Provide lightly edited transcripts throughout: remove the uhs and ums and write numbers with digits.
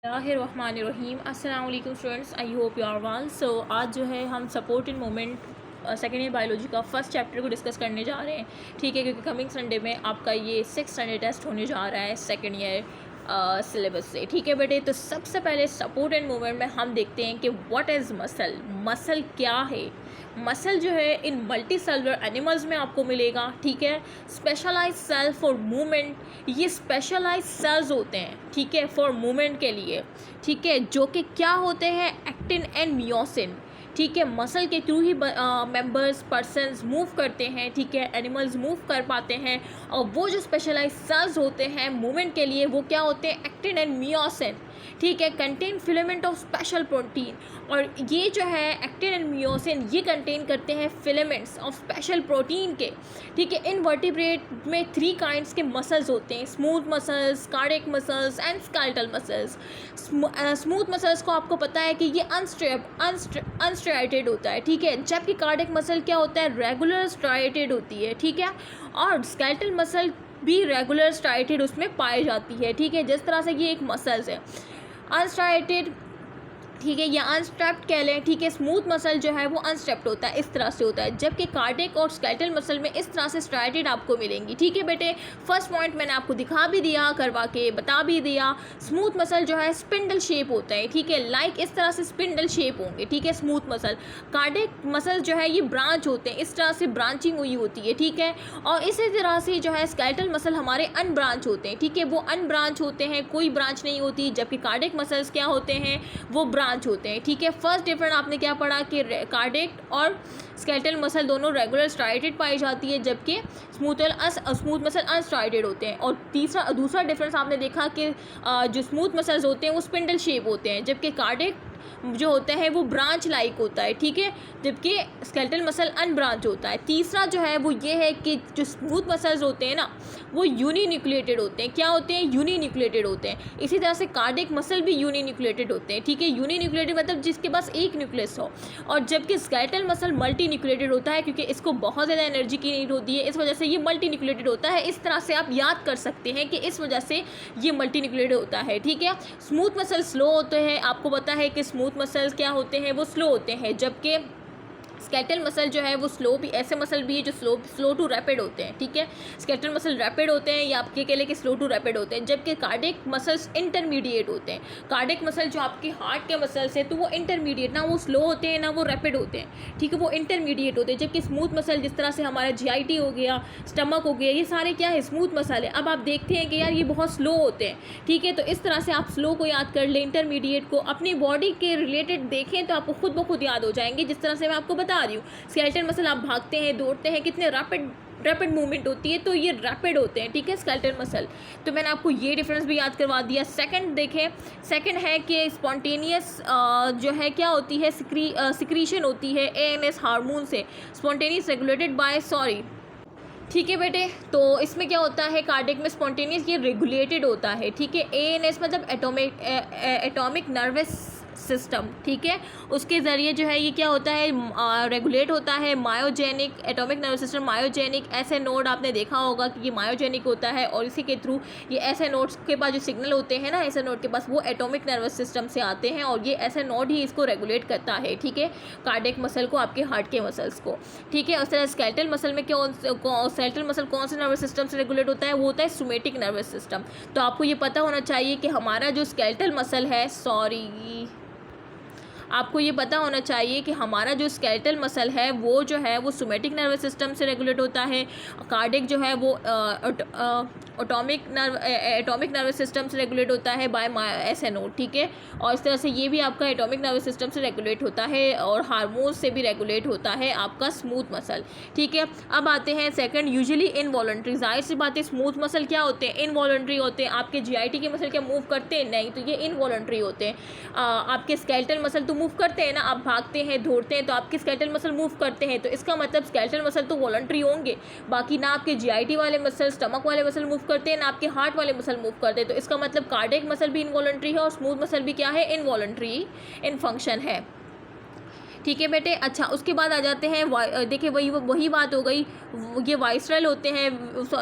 बिस्मिल्लाहिर्रहमानिर्रहीम। अस्सलाम वालेकुम students, I hope you are well. So आज जो है हम support in moment second year biology का फर्स्ट चैप्टर को डिस्कस करने जा रहे हैं, ठीक है, क्योंकि कमिंग संडे में आपका ये 6th स्टैंडर्ड टेस्ट होने जा रहा है सेकेंड ईयर सिलेबस से, ठीक है बेटे। तो सबसे पहले सपोर्ट एंड मूवमेंट में हम देखते हैं कि व्हाट इज़ मसल। मसल क्या है? मसल जो है इन मल्टी सेलुलर एनिमल्स में आपको मिलेगा, ठीक है। स्पेशलाइज सेल फॉर मूवमेंट, ये स्पेशलाइज सेल्स होते हैं, ठीक है, फॉर मूवमेंट के लिए, ठीक है, जो कि क्या होते हैं, एक्टिन एंड मियोसिन, ठीक है। मसल के थ्रू ही मेंबर्स पर्सन्स मूव करते हैं, ठीक है, एनिमल्स मूव कर पाते हैं। और वो जो स्पेशलाइज सेल्स होते हैं मूवमेंट के लिए वो क्या होते हैं, एक्टिन एंड मियोसिन, ठीक है, contain filament of special protein. और ये जो है एक्टिन एंड मियोसिन ये कंटेन करते हैं फिलामेंट्स ऑफ स्पेशल प्रोटीन के, ठीक है। इन वर्टिब्रेट में 3 काइंड्स के मसल्स होते हैं, smooth muscles, cardiac muscles and skeletal muscles. Smooth muscles को आपको पता है कि ये अनस्ट्राइटेड होता है, ठीक है, जबकि कार्डियक मसल क्या होता है, रेगुलर स्ट्राइटेड होती है, ठीक है। और स्केलेटल मसल भी रेगुलर स्ट्राइटेड उसमें पाई जाती है, ठीक है। जिस तरह से ये एक मसल्स है अनस्ट्राइटेड, ठीक है, या अनस्ट्रैप्ड कह लें, ठीक है। स्मूथ मसल जो है वो अनस्ट्रैप्ड होता है, इस तरह से होता है, जबकि कार्डियक और स्केलेटल मसल में इस तरह से स्ट्राइटेड आपको मिलेंगी, ठीक है बेटे। फर्स्ट पॉइंट मैंने आपको दिखा भी दिया, करवा के बता भी दिया। स्मूथ मसल जो है स्पिंडल शेप होता है, ठीक है, लाइक इस तरह से स्पिंडल शेप होंगे, ठीक है, स्मूथ मसल। कार्डियक मसल जो है ये ब्रांच होते हैं, इस तरह से ब्रांचिंग हुई होती है, ठीक है। और इसी तरह से जो है स्केलेटल मसल हमारे अनब्रांच होते हैं, ठीक है, वो अनब्रांच होते हैं, कोई ब्रांच नहीं होती, जबकि कार्डियक मसल्स क्या होते हैं, वो ब्रांच होते हैं, ठीक है। फर्स्ट डिफरेंस आपने क्या पढ़ा कि कार्डियक और स्केलेटल मसल दोनों रेगुलर स्ट्राइटेड पाई जाती है, जबकि स्मूथ मसल अनस्ट्राइटेड होते हैं। और दूसरा डिफरेंस आपने देखा कि जो स्मूथ मसल्स होते हैं वो स्पिंडल शेप होते हैं, जबकि कार्डियक जो होता है वो ब्रांच लाइक होता है, ठीक है, जबकि स्केलेटल मसल अनब्रांच होता है। तीसरा जो है वो ये है कि जो स्मूथ मसल्स होते हैं ना वो यूनिन्यूक्लिएटेड होते हैं। क्या होते हैं? यूनिन्यूक्लिएटेड होते हैं। इसी तरह से कार्डियक मसल भी यूनिन्यूक्लिएटेड होते हैं, ठीक है। यूनिन्यूक्लिएटेड मतलब जिसके पास एक न्यूक्लियस हो। और जबकि स्केलेटल मसल मल्टी न्यूक्लिएटेड होता है, क्योंकि इसको बहुत ज़्यादा एनर्जी की नीड होती है, इस वजह से ये मल्टी न्यूक्लिएटेड होता है। इस तरह से आप याद कर सकते हैं कि इस वजह से ये मल्टी न्यूक्लिएटेड होता है, ठीक है। स्मूथ मसल स्लो होते हैं, आपको पता है कि स्मूथ मसल्स क्या होते हैं, वो स्लो होते हैं, जबकि स्केलेटल मसल जो है वो स्लो भी, ऐसे मसल भी है जो स्लो टू रैपिड होते हैं, ठीक है। स्केलेटल मसल रैपिड होते हैं या आपके कह लें कि स्लो टू रैपिड होते हैं, जबकि कार्डियक मसल्स इंटरमीडिएट होते हैं। कार्डियक मसल जो आपके हार्ट के मसल्स हैं तो वो इंटरमीडिएट, ना वो स्लो होते हैं ना वो रैपिड होते हैं, ठीक है, वो इंटरमीडिएट होते हैं। जबकि स्मूथ मसल जिस तरह से हमारा GIT हो गया, स्टमक हो गया, ये सारे क्या है, स्मूथ मसल है। अब आप देखते हैं कि यार ये बहुत स्लो होते हैं, ठीक है, तो इस तरह से आप स्लो को याद कर लें, इंटरमीडिएट को अपनी बॉडी के रिलेटेड देखें तो आपको खुद ब खुद याद हो जाएंगे, जिस तरह से मैं आपको बता रही हूँ। स्केलेटल मसल आप भागते हैं, दौड़ते हैं, कितने रैपिड मूवमेंट होती है, तो ये रैपिड होते हैं, ठीक है, स्केलेटल मसल। तो मैंने आपको ये डिफरेंस भी याद करवा दिया। सेकंड देखें, सेकंड है कि स्पॉन्टेनियस जो है क्या होती है, सिक्रीशन होती है ANS हार्मोन से, स्पॉन्टेनियस रेगुलेटेड बाय ठीक है बेटे। तो इसमें क्या होता है, कार्डियक में स्पॉन्टेनियस ये रेगुलेटेड होता है, ठीक है। ANS मतलब एटॉमिक नर्वस सिस्टम, ठीक है, उसके ज़रिए जो है ये क्या होता है, रेगुलेट होता है। Myogenic, atomic nervous system myogenic, ऐसे नोड आपने देखा होगा कि ये मायोजेनिक होता है, और इसी के थ्रू ये ऐसे नोड्स के पास जो सिग्नल होते हैं ना, ऐसे नोड के पास, वो एटॉमिक नर्वस सिस्टम से आते हैं, और ये ऐसे नोड ही इसको रेगुलेट करता है, ठीक है, कार्डियक मसल को, आपके हार्ट के मसल्स को, ठीक है। उस तरह स्केलेटल मसल में स्केलेटल मसल कौन से नर्वस सिस्टम से रेगुलेट होता है, वो होता है सोमैटिक नर्वस सिस्टम। तो आपको ये पता होना चाहिए कि हमारा जो स्केलेटल मसल है, आपको ये पता होना चाहिए कि हमारा जो स्केलेटल मसल है वो जो है वो सोमैटिक नर्वस सिस्टम से रेगुलेट होता है। कार्डियक जो है वो एटॉमिक नर्वस सिस्टम से रेगुलेट होता है बाय SNO, ठीक है। और इस तरह से ये भी आपका एटॉमिक नर्वस सिस्टम से रेगुलेट होता है, और हार्मोन से भी रेगुलेट होता है आपका स्मूथ मसल, ठीक है। अब आते हैं सेकंड, यूजुअली इनवॉलंटरी। जाहिर सी बात है स्मूथ मसल क्या होते हैं, इनवॉलंटरी होते हैं। आपके GIT के मसल क्या मूव करते हैं? नहीं, तो ये इनवॉलंटरी होते हैं। आपके स्केलेटल मसल तो मूव करते हैं ना, आप भागते हैं, दौड़ते हैं, तो आपके स्केलेटल मसल मूव करते हैं, तो इसका मतलब स्केलेटल मसल तो वॉलंटरी होंगे। बाकी ना आपके GIT वाले मसल, स्टमक वाले मसल मूव करते हैं, ना आपके हार्ट वाले मसल मूव करते हैं, तो इसका मतलब कार्डियक मसल भी इनवॉलंटरी है और स्मूथ मसल भी क्या है, इनवॉलंटरी इन फंक्शन है, ठीक है बेटे। अच्छा, उसके बाद आ जाते हैं, देखिए वही बात हो गई, ये वाइसरल होते हैं,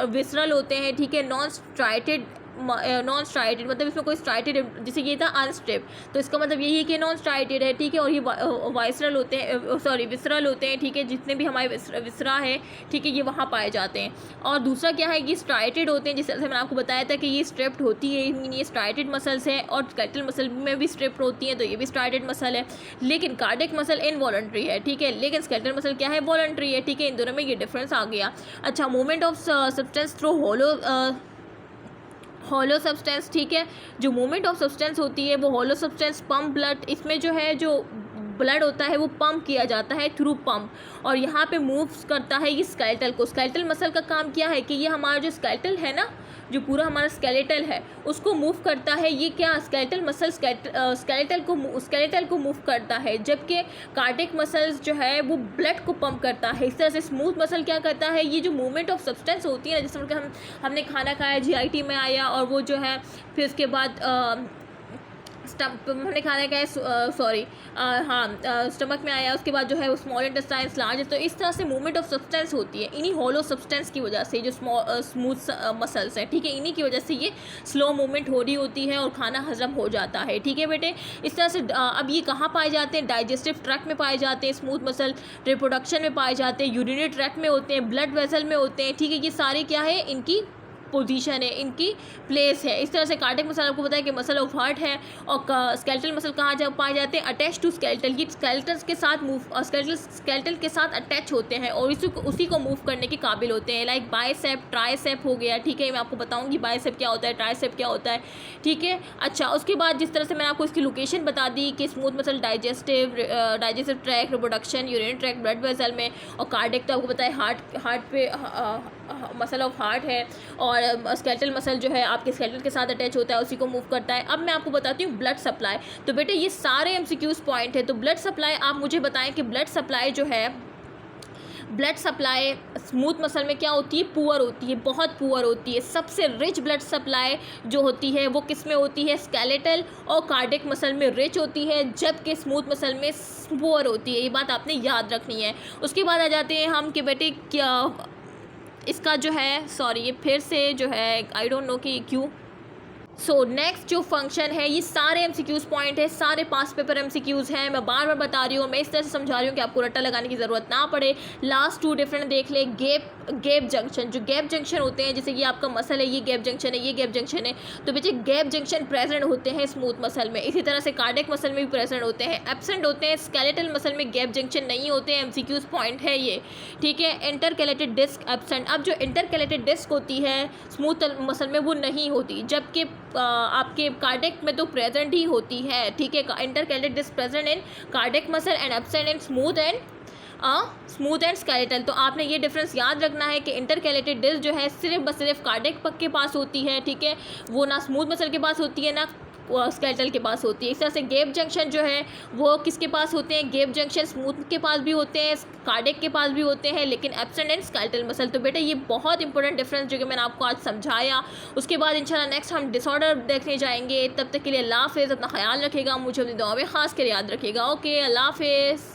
विसरल होते हैं, ठीक है, नॉन स्ट्राइटेड नॉन स्ट्राइटेड, मतलब इसमें कोई स्ट्राइटेड, जैसे ये था अनस्ट्रिप, तो इसका मतलब यही है कि नॉन स्ट्राइटेड है, ठीक है। और ये वाइसरल होते हैं, सॉरी विसरल होते हैं, ठीक है, जितने भी हमारे विसरा है, ठीक है, ये वहाँ पाए जाते हैं। और दूसरा क्या है, ये स्ट्राइटेड होते हैं, जैसे मैंने आपको बताया था कि ये स्ट्रिप्ड होती है, ये स्ट्राइटेड मसल्स है, और स्केलेटल मसल में भी स्ट्रिप्ड होती हैं, तो ये भी स्ट्राइटेड मसल है। लेकिन कार्डियक मसल इनवॉलंटरी है, ठीक है, लेकिन स्केलेटल मसल क्या है, वॉलंटरी है, ठीक है। इन दोनों में ये डिफरेंस आ गया। अच्छा, movement of substance through hollow substance, ठीक है, जो मूवमेंट ऑफ सब्सटेंस होती है वो हॉलो सब्सटेंस, पंप ब्लड, इसमें जो है जो ब्लड होता है वो पंप किया जाता है थ्रू पंप, और यहाँ पे मूव्स करता है ये स्केलेटल को। स्केलेटल मसल का काम क्या है कि ये हमारा जो स्केलेटल है ना, जो पूरा हमारा स्केलेटल है उसको मूव करता है। ये क्या स्केलेटल मसल स्केलेटल को मूव करता है, जबकि कार्डियक मसल्स जो है वो ब्लड को पंप करता है। इस तरह से स्मूथ मसल क्या करता है, ये जो मूवमेंट ऑफ सब्सटेंस होती है ना, जैसे हमने खाना खाया, GIT में आया, और वो जो है फिर उसके बाद हमने खाना खाया, स्टमक में आया, उसके बाद जो है वो स्मॉल इंटेस्टाइन, लार्ज, तो इस तरह से मूवमेंट ऑफ सब्सटेंस होती है इन्हीं हॉलो सब्सटेंस की वजह से, जो स्मूथ मसल्स है, ठीक है, इन्हीं की वजह से ये स्लो मूवमेंट हो रही होती है और खाना हजम हो जाता है, ठीक है बेटे। इस तरह से अब ये कहाँ पाए जाते हैं, डाइजेस्टिव ट्रैक्ट में पाए जाते हैं स्मूथ मसल, रिप्रोडक्शन में पाए जाते हैं, यूरिनरी ट्रैक्ट में होते हैं, ब्लड वेसल में होते हैं, ठीक है, ये सारे क्या है, इनकी पोजीशन है, इनकी प्लेस है। इस तरह से कार्डियक मसल आपको पता है कि मसल ऑफ हार्ट है, और स्केलेटल मसल कहाँ पाए जाते हैं, अटैच टू स्केलेटल, ये स्केलेटल के साथ स्केलेटल के साथ अटैच होते हैं और उसी को मूव करने के काबिल होते हैं। लाइक बाइसेप, ट्राइसेप हो गया, ठीक है, मैं आपको बताऊंगी बाइसेप क्या होता है, ट्राइसेप क्या होता है, ठीक है। अच्छा, उसके बाद जिस तरह से मैंने आपको इसकी लोकेशन बता दी कि smooth muscle digestive track, reproduction, urinary track, blood vessel में, और कार्डियक तो आपको पता है हार्ट पे मसल ऑफ हार्ट है, और स्केलेटल मसल जो है आपके स्केलेटल के साथ अटैच होता है, उसी को मूव करता है। अब मैं आपको बताती हूँ ब्लड सप्लाई। तो बेटे ये सारे MCQs पॉइंट है। तो ब्लड सप्लाई आप मुझे बताएं कि ब्लड सप्लाई जो है, ब्लड सप्लाई स्मूथ मसल में क्या होती है, पुअर होती है, बहुत पुअर होती है। सबसे रिच ब्लड सप्लाई जो होती है वो किस में होती है, स्केलेटल और कार्डियक मसल में रिच होती है, जबकि स्मूथ मसल में पुअर होती है। ये बात आपने याद रखनी है। उसके बाद आ जाते हैं हम कि बेटे क्या इसका जो है, सॉरी ये फिर से जो है आई डोंट नो कि क्यों। सो नेक्स्ट जो फंक्शन है, ये सारे MCQs पॉइंट है, सारे पास पेपर MCQs हैं। मैं बार बार बता रही हूँ, मैं इस तरह से समझा रही हूँ कि आपको रट्टा लगाने की ज़रूरत ना पड़े। लास्ट 2 डिफरेंट देख ले। गैप जंक्शन, जो गैप जंक्शन होते हैं, जैसे कि आपका मसल है, ये गैप जंक्शन है, ये गैप जंक्शन है, तो बच्चे गैप जंक्शन प्रेजेंट होते हैं स्मूथ मसल में। इसी तरह से कार्डियक मसल में भी प्रेजेंट होते हैं, एब्सेंट होते हैं स्केलेटल मसल में गैप जंक्शन नहीं होते हैं। MCQs पॉइंट है ये, ठीक है। Intercalated disc absent. अब जो इंटरकैलेटेड डिस्क होती है स्मूथ मसल में वो नहीं होती, जबकि आपके कार्डियक में तो प्रेजेंट ही होती है, ठीक है। Intercalated disc present in cardiac muscle and absent in smooth and skeletal. तो आपने ये डिफरेंस याद रखना है कि इंटरकैलेटेड डिस्क जो है सिर्फ सिर्फ कार्डियक के पास होती है, ठीक है, वो ना स्मूथ मसल के पास होती है ना स्केलेटल के पास होती है। इस तरह से गैप जंक्शन जो है वो किसके पास होते हैं, गैप जंक्शन स्मूथ के पास भी होते हैं, कार्डियक के पास भी होते हैं, लेकिन एब्सेंट इन स्केलेटल मसल। तो बेटा ये बहुत इंपॉर्टेंट डिफरेंस जो कि मैंने आपको आज समझाया। उसके बाद इंशाल्लाह नेक्स्ट हम डिसऑर्डर देखने जाएंगे। तब तक के लिए अल्लाह हाफिज़, अपना ख्याल रखिएगा, मुझे अपनी दुआ में खास कर याद रखिएगा। ओके, अल्लाह हाफिज़।